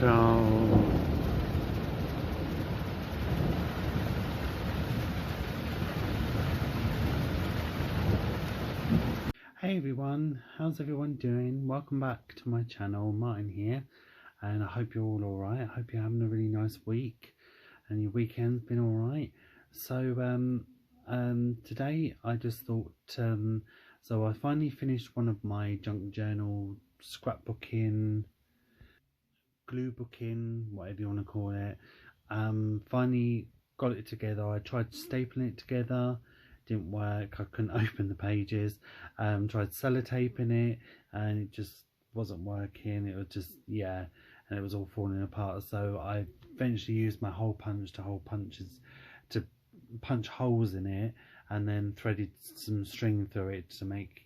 So, hey everyone, how's everyone doing? Welcome back to my channel, Martin here, and I hope you're all alright. I hope you're having a really nice week and your weekend's been alright. So, today I just thought, so I finally finished one of my junk journal scrapbooking, glue booking, whatever you want to call it. Finally got it together. I tried stapling it together, didn't work. I couldn't open the pages. Tried sellotaping it, and it just wasn't working. It was just, yeah, and it was all falling apart. So I eventually used my hole punch to punch holes in it, and then threaded some string through it to make,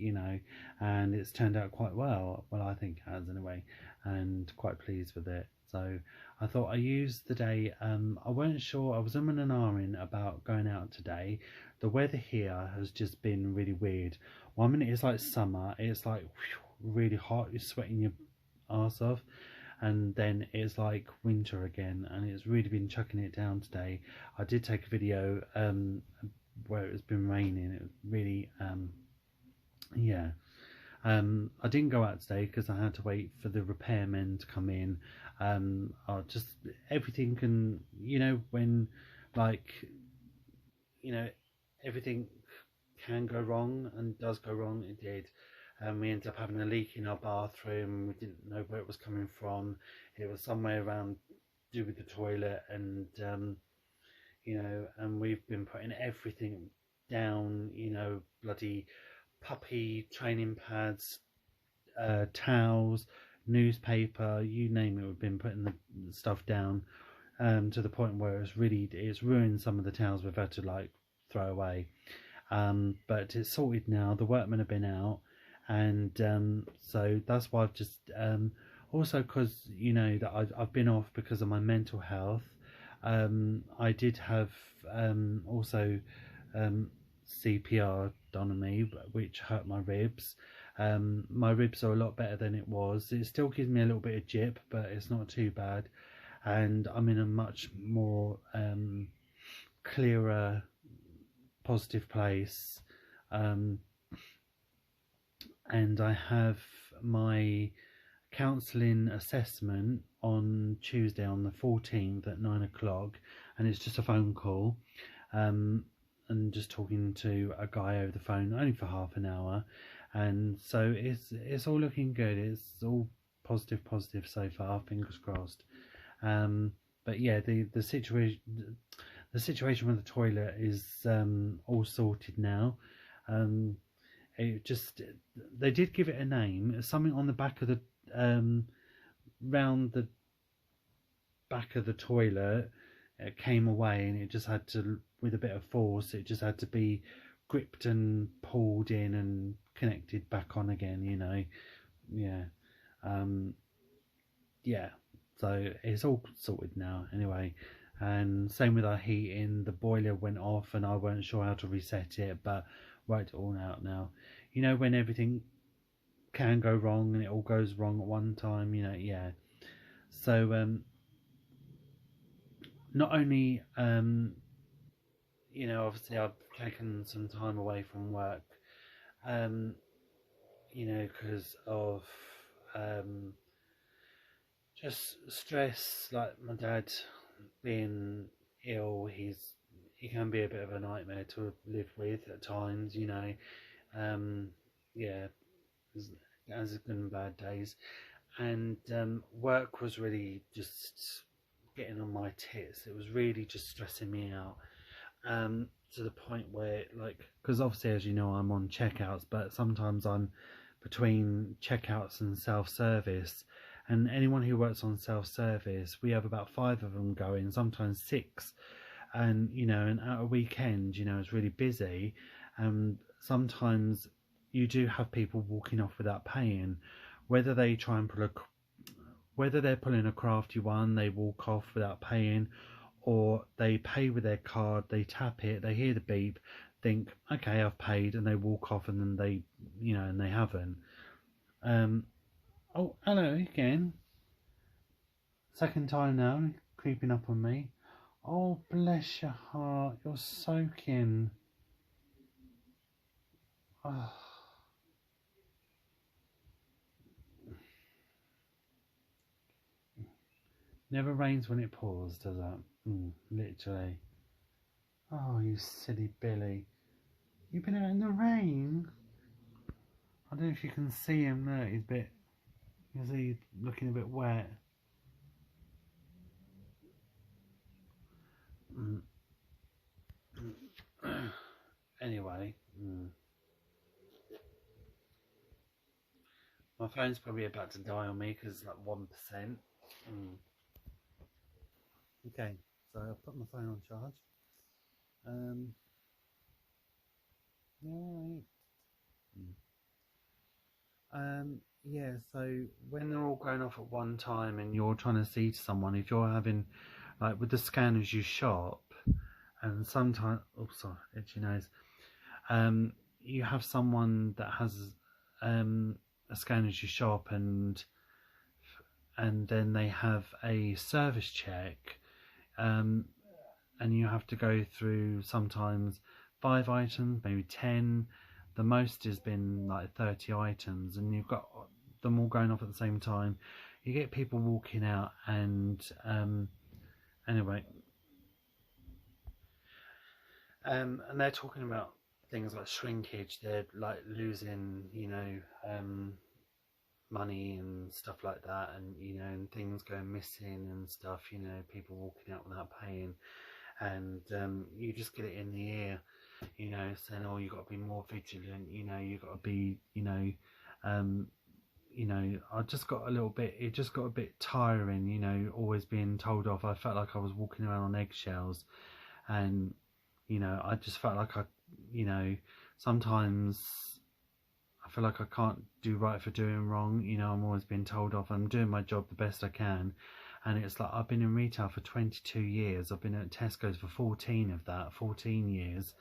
and it's turned out quite well. Well, I think it has anyway, and quite pleased with it. So I thought I used the day. I weren't sure. I was umming and ahhing about going out today. The weather here has just been really weird. 1 minute it's like summer, it's like really hot, you're sweating your arse off, and then it's like winter again, and it's really been chucking it down today. I did take a video where it's been raining. It was really yeah. I didn't go out today because I had to wait for the repairmen to come in. Just everything can, when, like, everything can go wrong, and does go wrong. It did. We ended up having a leak in our bathroom. We didn't know where it was coming from. It was somewhere around do with the toilet, and and we've been putting everything down. Bloody puppy training pads, towels, newspaper, you name it. We've been putting the stuff down, to the point where it's ruined some of the towels we've had to like throw away. But it's sorted now. The workmen have been out, and so that's why I've just also, because that I've been off because of my mental health. I did have also CPR done on me, which hurt my ribs. My ribs are a lot better than it was. It still gives me a little bit of jip, but it's not too bad, and I'm in a much more clearer, positive place. And I have my counselling assessment on Tuesday, on the 14th at 9 o'clock, and it's just a phone call, and just talking to a guy over the phone, only for half an hour, and so it's all looking good. It's all positive so far, fingers crossed. But yeah, the situation with the toilet is all sorted now. It just, they did give it a name, something on the back of the round the back of the toilet. It came away, and it just had to, with a bit of force, it just had to be gripped and pulled in and connected back on again. Yeah. Yeah, so it's all sorted now anyway. And same with our heating. The boiler went off, and I weren't sure how to reset it, but worked it all out now. When everything can go wrong, and it all goes wrong at one time, yeah. So not only obviously I've taken some time away from work, because of just stress, like my dad being ill. He can be a bit of a nightmare to live with at times. Yeah, has good and bad days, and work was really just getting on my tits. It was really just stressing me out, to the point where, like, because obviously, as you know, I'm on checkouts, but sometimes I'm between checkouts and self-service. And anyone who works on self-service, we have about 5 of them going, sometimes 6. And and at a weekend, it's really busy, and sometimes you do have people walking off without paying. Whether they try and whether they're pulling a crafty one, they walk off without paying, or they pay with their card, they tap it, they hear the beep, think, okay, I've paid, and they walk off, and then they, and they haven't. Oh, hello again. Second time now, creeping up on me. Oh, bless your heart, you're soaking. Oh. Never rains when it pours, does it? Literally. Oh, you silly Billy. You've been out in the rain? I don't know if you can see him there. He's looking a bit wet. Anyway. My phone's probably about to die on me because it's like 1%. Okay, so I'll put my phone on charge. Yeah, so when they're all going off at one time and you're trying to see to someone, if you're having, like with the scanners you shop, and sometimes, oh sorry, itchy nose, you have someone that has a scanner as you shop, and then they have a service check, and you have to go through sometimes 5 items, maybe 10. The most has been like 30 items, and you've got them all going off at the same time. You get people walking out, and anyway, and they're talking about things like shrinkage. They're like losing, money and stuff like that, and and things going missing and stuff. People walking out without paying, and you just get it in the ear, saying, "Oh, you got to be more vigilant." You got to be, I just got a little bit. It just got a bit tiring, always being told off. I felt like I was walking around on eggshells, and I just felt like sometimes I feel like I can't do right for doing wrong. I'm always being told off. I'm doing my job the best I can, and it's like I've been in retail for 22 years. I've been at Tesco's for 14 years,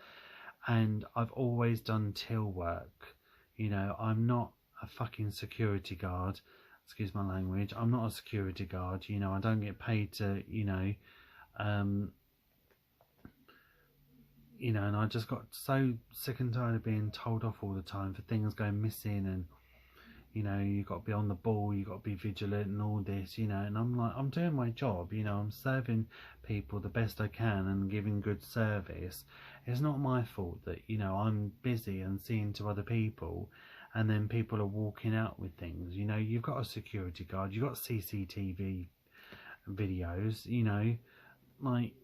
and I've always done till work. I'm not a fucking security guard. Excuse my language. I'm not a security guard. I don't get paid to, and I just got so sick and tired of being told off all the time for things going missing, and you got to be on the ball, you got to be vigilant and all this, and I'm like, I'm doing my job, I'm serving people the best I can and giving good service. It's not my fault that I'm busy and seeing to other people, and then people are walking out with things. You've got a security guard, you've got CCTV videos, like,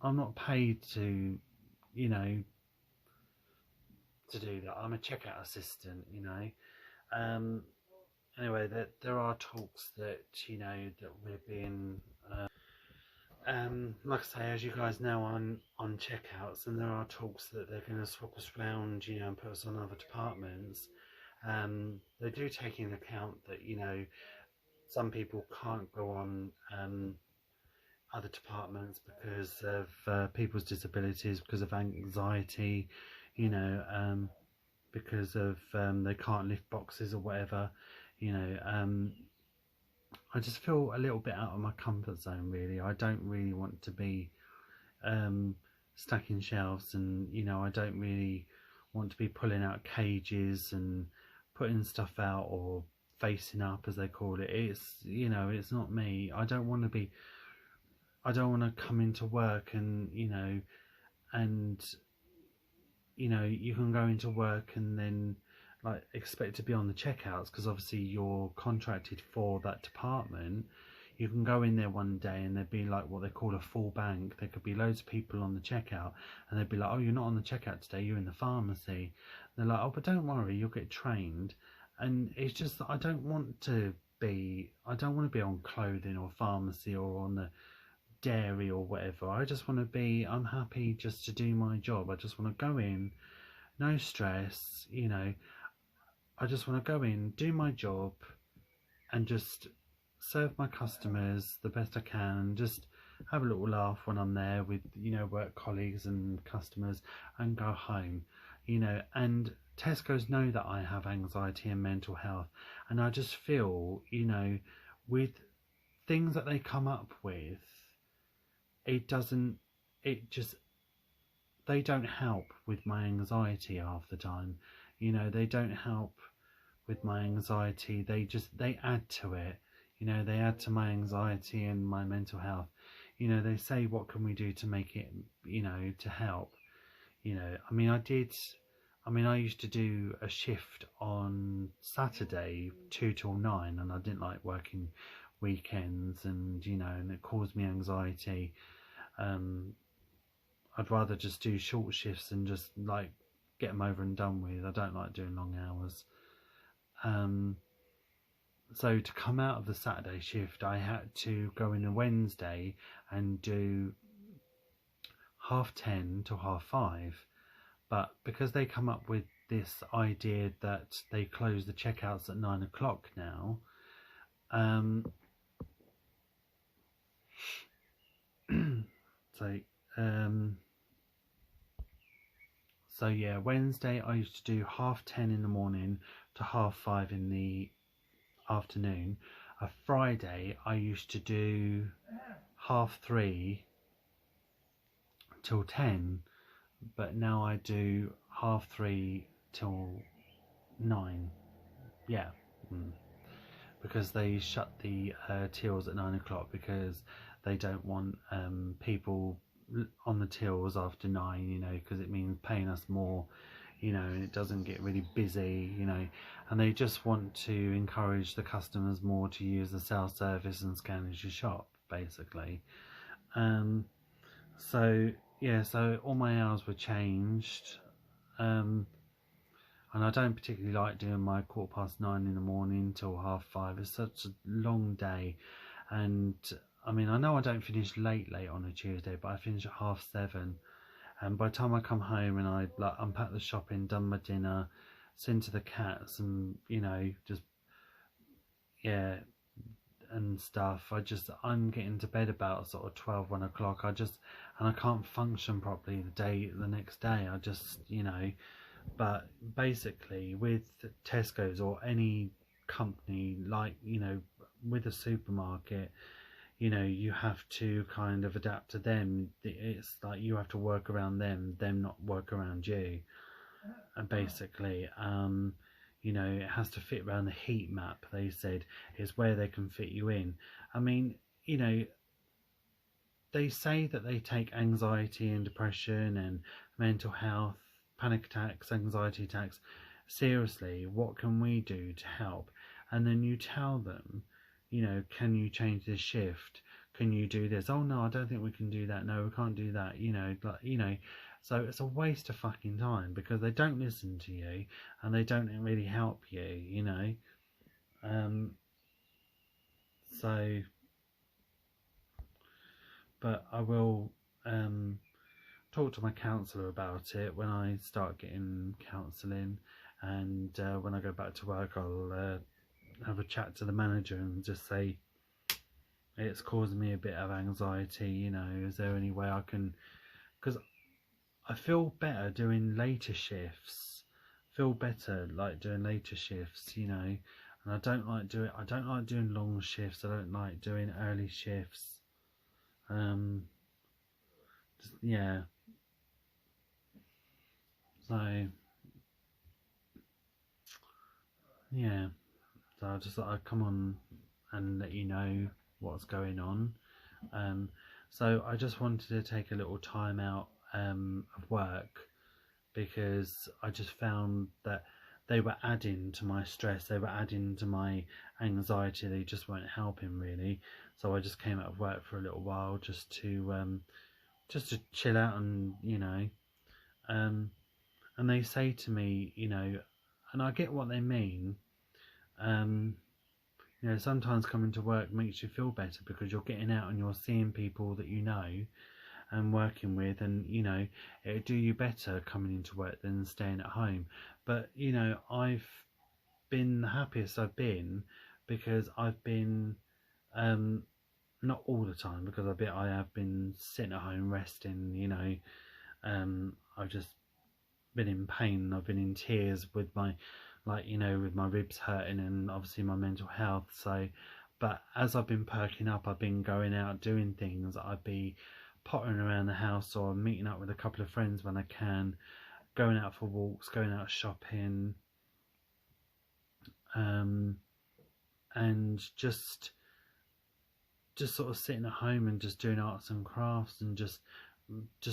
I'm not paid to to do that. I'm a checkout assistant, anyway, there are talks that that we're being like I say, as you guys know, on checkouts, and there are talks that they're going to swap us around, and put us on other departments. They do take into account that some people can't go on other departments because of people's disabilities, because of anxiety, because of they can't lift boxes or whatever. I just feel a little bit out of my comfort zone, really. I don't really want to be stacking shelves, and I don't really want to be pulling out cages and putting stuff out, or facing up as they call it. It's not me. I don't want to come into work and you can go into work and then like expect to be on the checkouts, because obviously you're contracted for that department. You can go in there one day and there'd be like what they call a full bank. There could be loads of people on the checkout, and they'd be like, "Oh, you're not on the checkout today, you're in the pharmacy." And they're like, "Oh, but don't worry, you'll get trained." And it's just that I don't want to be on clothing or pharmacy or on the dairy or whatever. I'm happy just to do my job. I just want to go in, no stress, I just want to go in, do my job, and just serve my customers the best I can, and just have a little laugh when I'm there with work colleagues and customers, and go home. And Tesco's know that I have anxiety and mental health, and I just feel with things that they come up with, it doesn't, it just, they don't help with my anxiety half the time. You know, they don't help with my anxiety. They add to it. You know, they add to my anxiety and my mental health. You know, they say, what can we do to make it, you know, to help? You know, I mean, I used to do a shift on Saturday, 2 till 9, and I didn't like working weekends, and, you know, and it caused me anxiety. I'd rather just do short shifts and just like get them over and done with. I don't like doing long hours. So to come out of the Saturday shift, I had to go in a Wednesday and do 10:30 to 5:30. But because they come up with this idea that they close the checkouts at 9 o'clock now, so yeah, Wednesday I used to do 10:30 in the morning to 5:30 in the afternoon. A Friday I used to do 3:30 till 10, but now I do 3:30 till 9. Yeah, because they shut the tills at 9 o'clock because they don't want people on the tills after 9, you know, because it means paying us more, you know, and it doesn't get really busy, you know, and they just want to encourage the customers more to use the self-service and scan as you shop, basically. So yeah, so all my hours were changed, and I don't particularly like doing my 9:15 in the morning till 5:30. It's such a long day, and I mean, I know I don't finish late on a Tuesday, but I finish at 7:30. And by the time I come home and I like unpack the shopping, done my dinner, send to the cats, and you know, just yeah, and stuff, I'm getting to bed about sort of 1 o'clock. And I can't function properly the next day. I just, you know, but basically with Tesco's or any company, like, you know, with a supermarket, you know, you have to kind of adapt to them. It's like you have to work around them not work around you. And basically, you know, it has to fit around the heat map, they said, is where they can fit you in. I mean, you know, they say that they take anxiety and depression and mental health, panic attacks, anxiety attacks seriously. What can we do to help? And then you tell them, you know, can you change this shift? Can you do this? Oh no, I don't think we can do that. No, we can't do that. You know, like, you know, so it's a waste of fucking time because they don't listen to you and they don't really help you, you know. So, but I will talk to my counsellor about it when I start getting counselling, and when I go back to work, I'll have a chat to the manager and just say it's causing me a bit of anxiety, you know, is there any way I can, because I feel better doing later shifts, you know, and I don't like doing long shifts, I don't like doing early shifts, yeah, so yeah, so I just thought I'd come on and let you know what's going on. So I just wanted to take a little time out of work because I just found that they were adding to my stress, they were adding to my anxiety, they just weren't helping really. So I just came out of work for a little while just to chill out, and you know, and they say to me, you know, and I get what they mean, you know, sometimes coming to work makes you feel better because you're getting out and you're seeing people that you know and working with, and you know, it'll do you better coming into work than staying at home. But you know, I've been the happiest I've been because I've been not all the time, because I have been sitting at home resting, you know. I've just been in pain, I've been in tears with my, like, you know, with my ribs hurting and obviously my mental health. So But as I've been perking up, I've been going out doing things. I'd be pottering around the house or meeting up with a couple of friends when I can, going out for walks, going out shopping, and just sort of sitting at home and just doing arts and crafts and just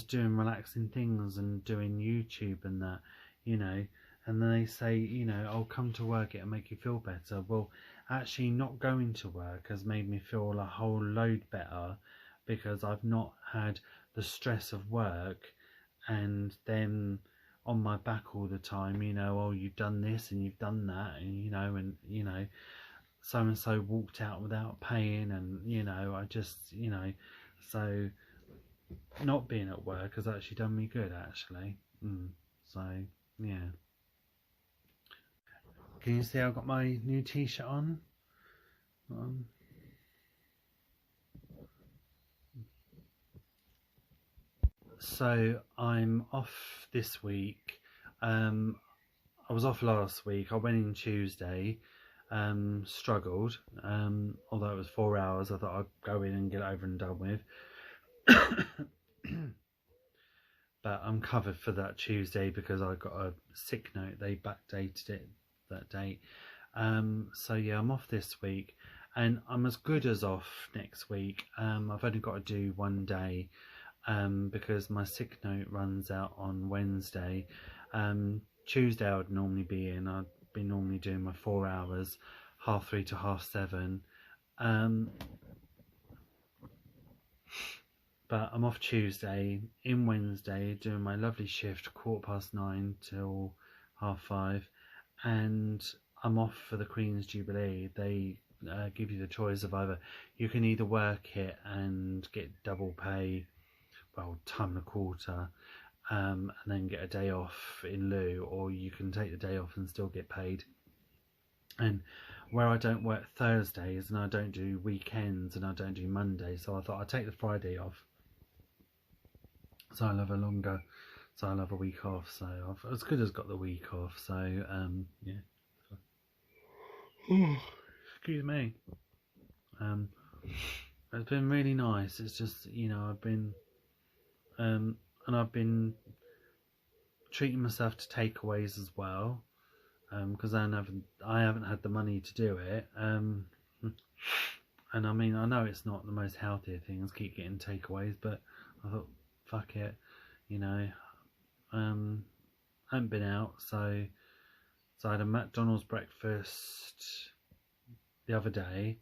doing relaxing things and doing YouTube and that, you know. And then they say, you know, oh, come to work, it'll make you feel better. Well, actually not going to work has made me feel a whole load better, because I've not had the stress of work and then on my back all the time, you know, oh, you've done this and you've done that, and you know, so and so walked out without paying, and you know, I just, you know, so not being at work has actually done me good, actually. So yeah. Can you see I've got my new t-shirt on? So I'm off this week. I was off last week. I went in Tuesday. Struggled. Although it was 4 hours, I thought I'd go in and get it over and done with. But I'm covered for that Tuesday because I got a sick note. They backdated it that date. So yeah, I'm off this week, and I'm as good as off next week. I've only got to do 1 day, because my sick note runs out on Wednesday. Tuesday I would normally be in. I'd be normally doing my 4 hours, 3:30 to 7:30. But I'm off Tuesday, in Wednesday, doing my lovely shift, 9:15 till 5:30, and I'm off for the Queen's Jubilee. They give you the choice of either you can either work it and get double pay, well, time and a quarter, and then get a day off in lieu, or you can take the day off and still get paid. And where I don't work Thursdays and I don't do weekends and I don't do Mondays, so I thought I'd take the Friday off, so I'll have a week off. So I've as good as got the week off. So yeah. Excuse me. It's been really nice. It's just, you know, I've been treating myself to takeaways as well, because I haven't had the money to do it. And I mean, I know it's not the most healthy things, keep getting takeaways, but I thought, fuck it, you know. I haven't been out, so I had a McDonald's breakfast the other day,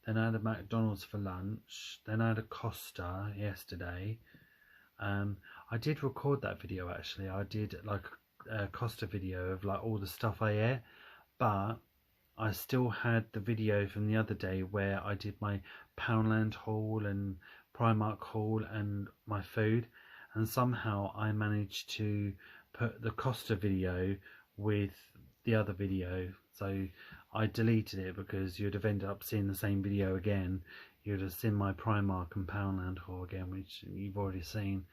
then I had a McDonald's for lunch, then I had a Costa yesterday. I did record that video, actually. I did like a Costa video of like all the stuff I ate, but I still had the video from the other day where I did my Poundland haul and Primark haul and my food, and somehow I managed to put the Costa video with the other video, so I deleted it because you'd have ended up seeing the same video again. You'd have seen my Primark and Poundland haul again, which you've already seen.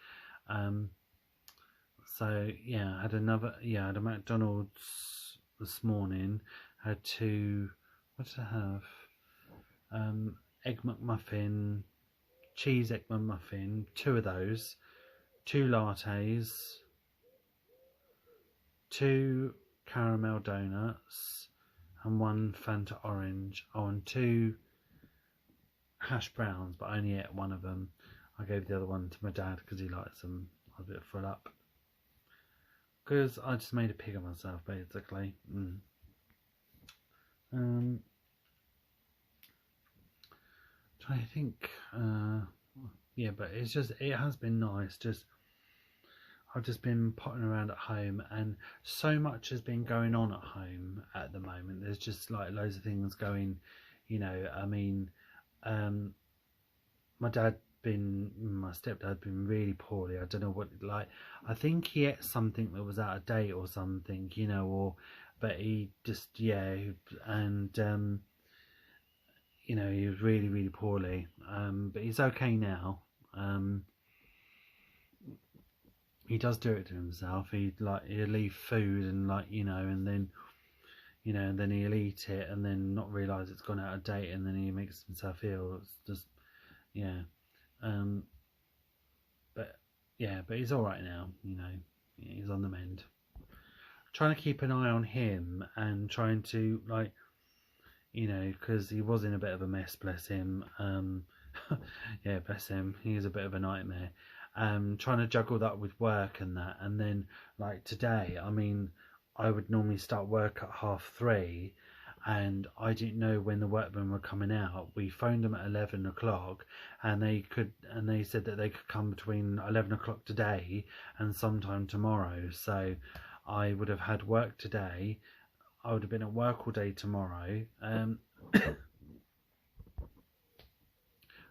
So yeah, I had a McDonald's this morning. I had two, what did I have? Egg McMuffin, cheese egg McMuffin, 2 of those, 2 lattes, 2 caramel donuts, and 1 Fanta orange. Oh, and 2 hash browns, but I only ate 1 of them. I gave the other one to my dad because he likes them. I was a bit full up because I just made a pig of myself, basically. Trying to think. Yeah, but it has been nice. I've just been potting around at home, and so much has been going on at home at the moment. There's just like loads of things going, you know. I mean, my stepdad been really poorly. I don't know what, like, I think he ate something that was out of date or something, you know, but he just, yeah, and you know, he was really, really poorly, but he's okay now. He does do it to himself. He'll leave food and, like, you know, and then, you know, and then he'll eat it and then not realise it's gone out of date, and then he makes himself ill. It's just, yeah. But yeah, but he's all right now, you know. He's on the mend. Trying to keep an eye on him and trying to, like, you know, because he was in a bit of a mess, bless him. Yeah, bless him. He is a bit of a nightmare. Trying to juggle that with work and that, and then like today, I mean, I would normally start work at 3:30, and I didn't know when the workmen were coming out. We phoned them at 11 o'clock, and they said that they could come between 11 o'clock today and sometime tomorrow. So I would have had work today. I would have been at work all day tomorrow.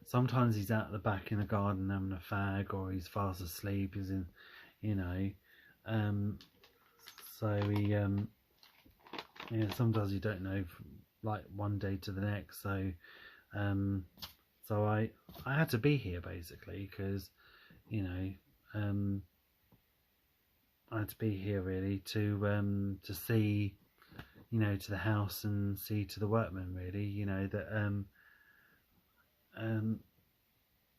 Sometimes he's out the back in the garden having a fag, or he's fast asleep. He's in, you know. So he, yeah, sometimes you don't know, like one day to the next. So, so I had to be here basically because, you know, I had to be here really to see, you know, to the house and see to the workmen really, you know, that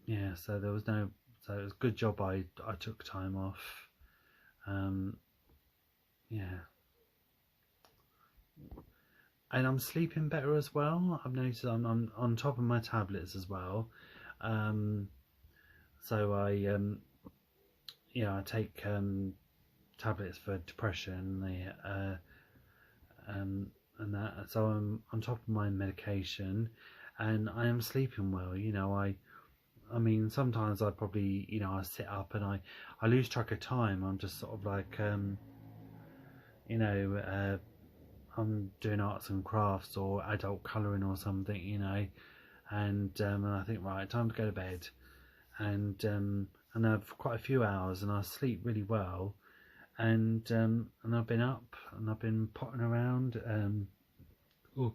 yeah, so there was no, so it was a good job I took time off. Yeah, and I'm sleeping better as well. I've noticed I'm on top of my tablets as well. So I yeah, I take tablets for depression, and that, so I'm on top of my medication, and I am sleeping well. You know, I mean, sometimes I probably, you know, I sit up and I lose track of time. I'm just sort of like, you know, I'm doing arts and crafts or adult colouring or something, you know, and I think, right, time to go to bed, and I have quite a few hours, and I sleep really well, and I've been up and I've been potting around. Oh,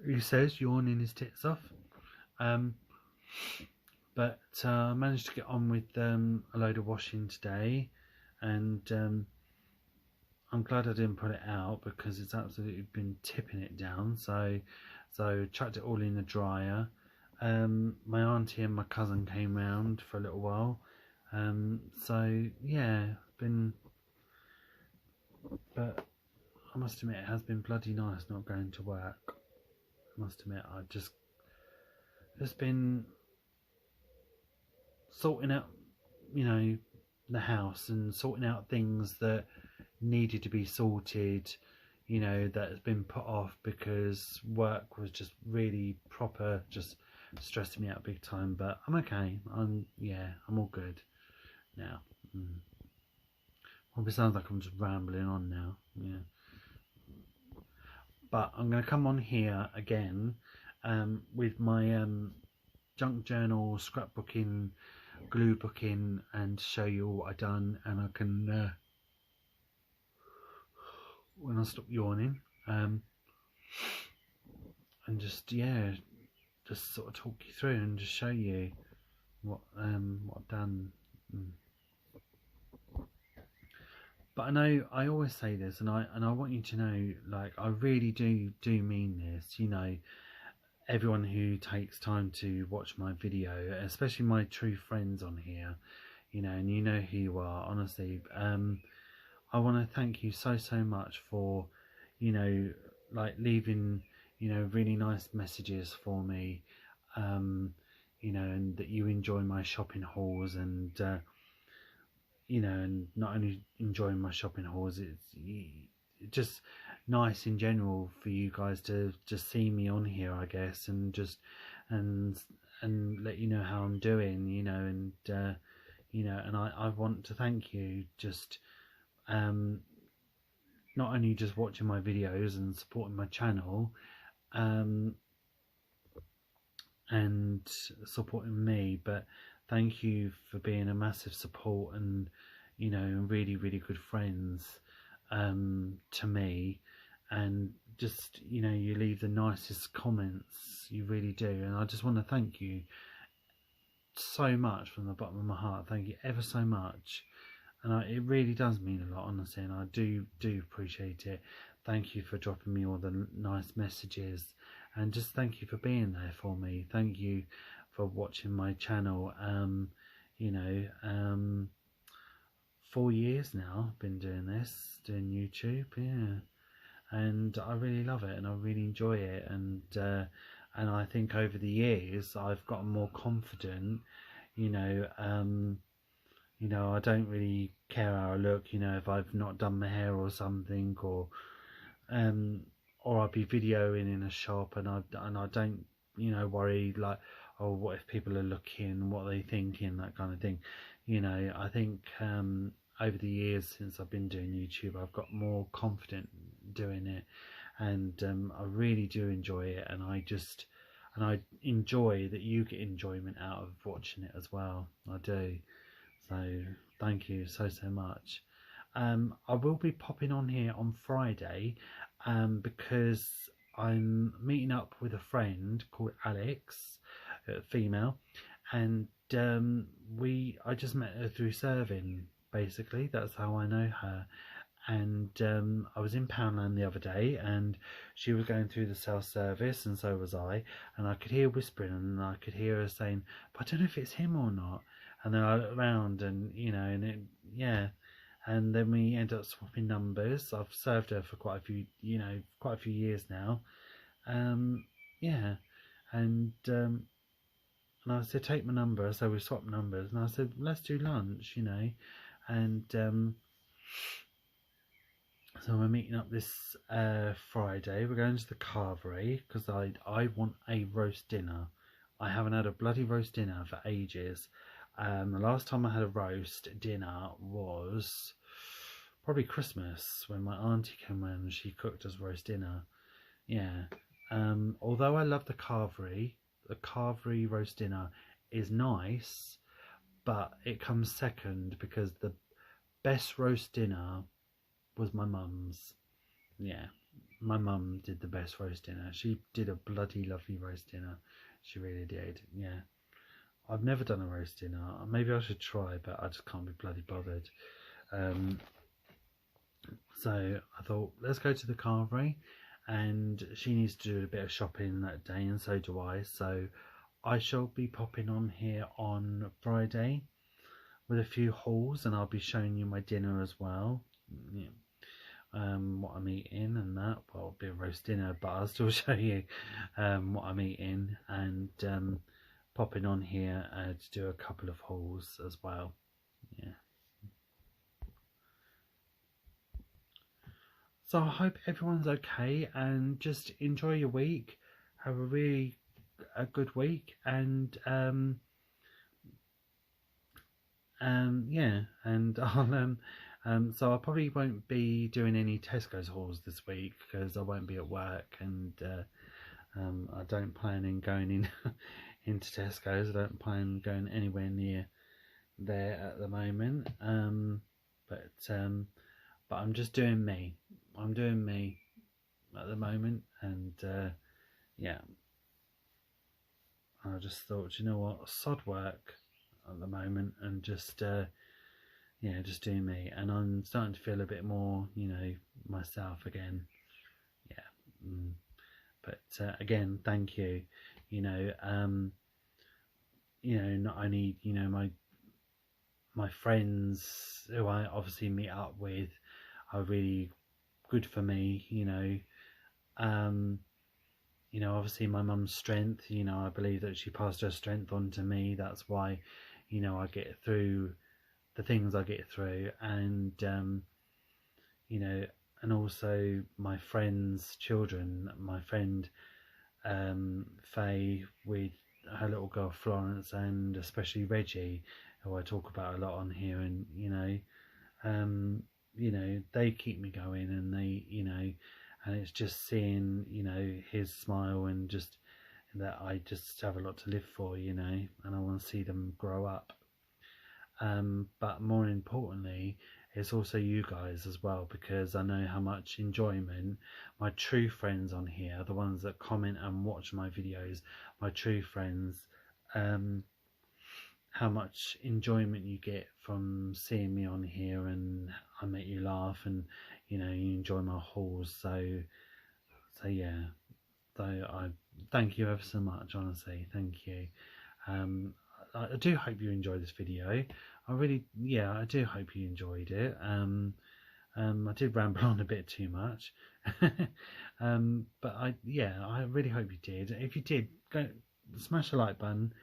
he says, yawning his tits off. But I managed to get on with a load of washing today, and I'm glad I didn't put it out because it's absolutely been tipping it down. So chucked it all in the dryer. My auntie and my cousin came round for a little while. So yeah, been. But I must admit, it has been bloody nice not going to work. I must admit, I've just been sorting out, you know, the house and sorting out things that needed to be sorted, you know, that has been put off because work was just really proper, just stressing me out big time. But I'm okay. I'm all good now. Probably sounds like I'm just rambling on now. Yeah. But I'm going to come on here again with my junk journal, scrapbooking, glue booking, and show you what I've done, and I can when I stop yawning, and just, yeah, just sort of talk you through and just show you what I've done. But I know I always say this, and I want you to know, like, I really do mean this. You know, everyone who takes time to watch my video, especially my true friends on here, you know, and you know who you are, honestly. I want to thank you so much for, you know, like leaving, you know, really nice messages for me, you know, and that you enjoy my shopping hauls, and you know, and not only enjoying my shopping hauls, it's just nice in general for you guys to just see me on here, I guess, and just and let you know how I'm doing, you know, and you know, and I want to thank you, just not only just watching my videos and supporting my channel, and supporting me, but thank you for being a massive support, and, you know, really good friends to me, and just, you know, you leave the nicest comments, you really do, and I just want to thank you so much from the bottom of my heart. Thank you ever so much. and it really does mean a lot, honestly, and I do appreciate it. Thank you for dropping me all the nice messages, and just thank you for being there for me. Thank you for watching my channel. 4 years now I've been doing YouTube, yeah, and I really love it and I really enjoy it, and I think over the years I've gotten more confident. I don't really care how I look, if I've not done my hair or something, or I'll be videoing in a shop, and I don't worry, like, oh, what if people are looking, what are they thinking, that kind of thing. I think over the years since I've been doing YouTube, I've got more confident doing it, and I really do enjoy it, and I enjoy that you get enjoyment out of watching it as well. I do. So thank you so much. I will be popping on here on Friday because I'm meeting up with a friend called Alex, female, and I just met her through serving. Basically, that's how I know her. And I was in Poundland the other day, and she was going through the self-service, and so was I, and I could hear whispering, and I could hear her saying, but I don't know if it's him or not. And then I looked around, and and then we ended up swapping numbers. I've served her for quite a few years now. Yeah, and I said, take my number. So we swapped numbers, and I said, let's do lunch, and so we're meeting up this Friday. We're going to the Carvery because I want a roast dinner. I haven't had a bloody roast dinner for ages. The last time I had a roast dinner was probably Christmas, when my auntie came in and she cooked us roast dinner. Yeah. Although I love the Carvery roast dinner is nice, but it comes second because the best roast dinner was my mum's. Yeah, my mum did the best roast dinner. She did a bloody lovely roast dinner. She really did. Yeah. I've never done a roast dinner. Maybe I should try, but I just can't be bloody bothered. So I thought, let's go to the Carvery, and she needs to do a bit of shopping that day, and so do I. So I shall be popping on here on Friday with a few hauls, and I'll be showing you my dinner as well. Yeah. What I'm eating and that. Well, it'll be a roast dinner, but I'll still show you what I'm eating, and popping on here to do a couple of hauls as well. Yeah. So I hope everyone's okay, and just enjoy your week. Have a good week, and yeah, and I'll so I probably won't be doing any Tesco's hauls this week because I won't be at work, and I don't plan on going in into Tesco's. I don't plan on going anywhere near there at the moment. But I'm just doing me. I'm doing me at the moment, and yeah. I just thought, you know what, sod work at the moment, and just just doing me, and I'm starting to feel a bit more, myself again. Yeah. But again, thank you. Not only my friends who I obviously meet up with are really good for me. Obviously my mum's strength. I believe that she passed her strength on to me. That's why, I get through the things I get through, and and also my friends' children. My friend Faye with her little girl Florence, and especially Reggie, who I talk about a lot on here, and they keep me going, and they and it's just seeing his smile, and just that I just have a lot to live for, and I want to see them grow up. But more importantly, it's also you guys as well, because I know how much enjoyment my true friends on here, the ones that comment and watch my videos, my true friends, how much enjoyment you get from seeing me on here, and I make you laugh, and you enjoy my hauls. So yeah, so I thank you ever so much, honestly, thank you. I do hope you enjoyed this video. I do hope you enjoyed it. I did ramble on a bit too much, but I really hope you did. If you did, go smash the like button.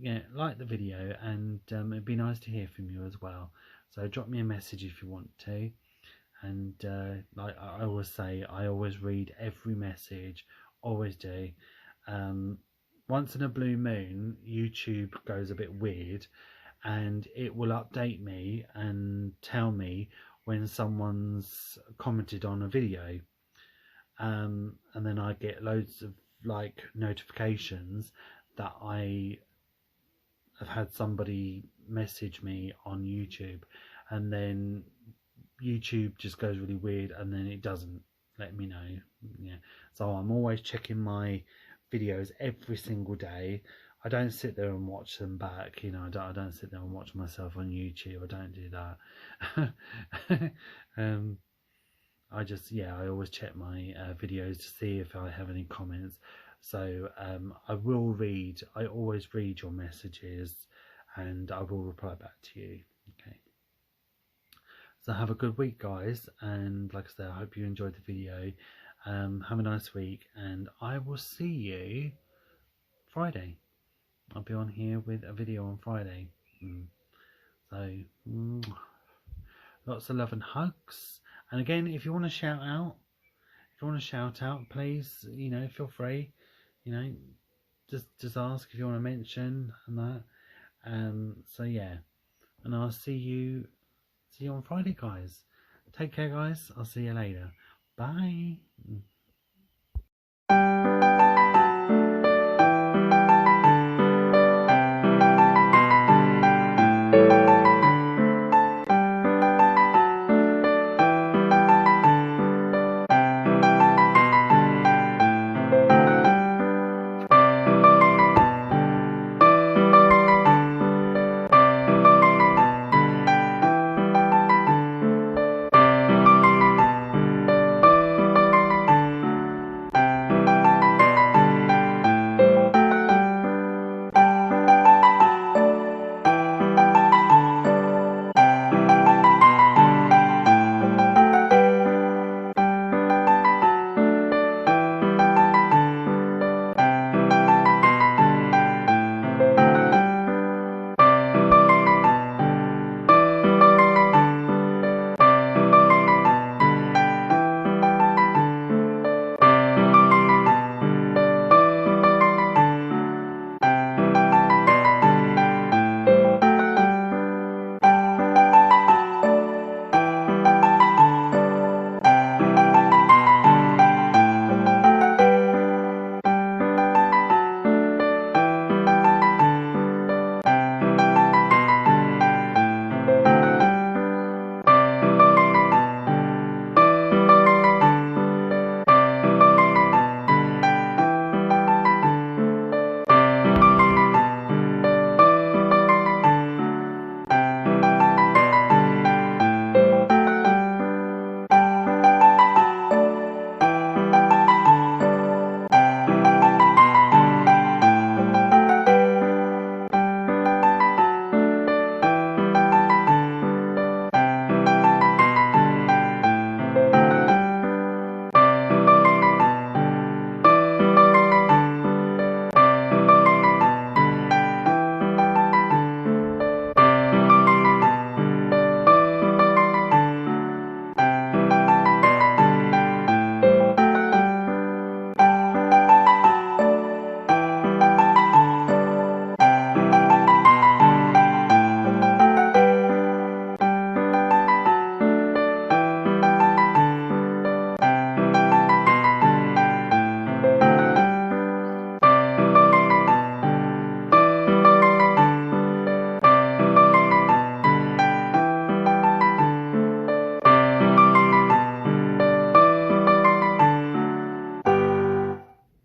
Yeah, like the video, and it'd be nice to hear from you as well. So drop me a message if you want to. And like I always say, I always read every message, always do. Once in a blue moon, YouTube goes a bit weird, and it will update me and tell me when someone's commented on a video, and then I get loads of like notifications that I have had somebody message me on YouTube, and then YouTube just goes really weird, and then it doesn't let me know. Yeah, so I'm always checking my videos every single day. I don't sit there and watch them back, I don't sit there and watch myself on YouTube. I don't do that. I always check my videos to see if I have any comments. So I always read your messages, and I will reply back to you. Okay. So have a good week, guys, and like I said, I hope you enjoyed the video. Have a nice week, and I will see you Friday. I'll be on here with a video on Friday. So lots of love and hugs. And again, if you want to shout out, please, feel free. Just ask if you want to mention and that. So yeah, and I'll see you on Friday, guys. Take care, guys. I'll see you later. Bye.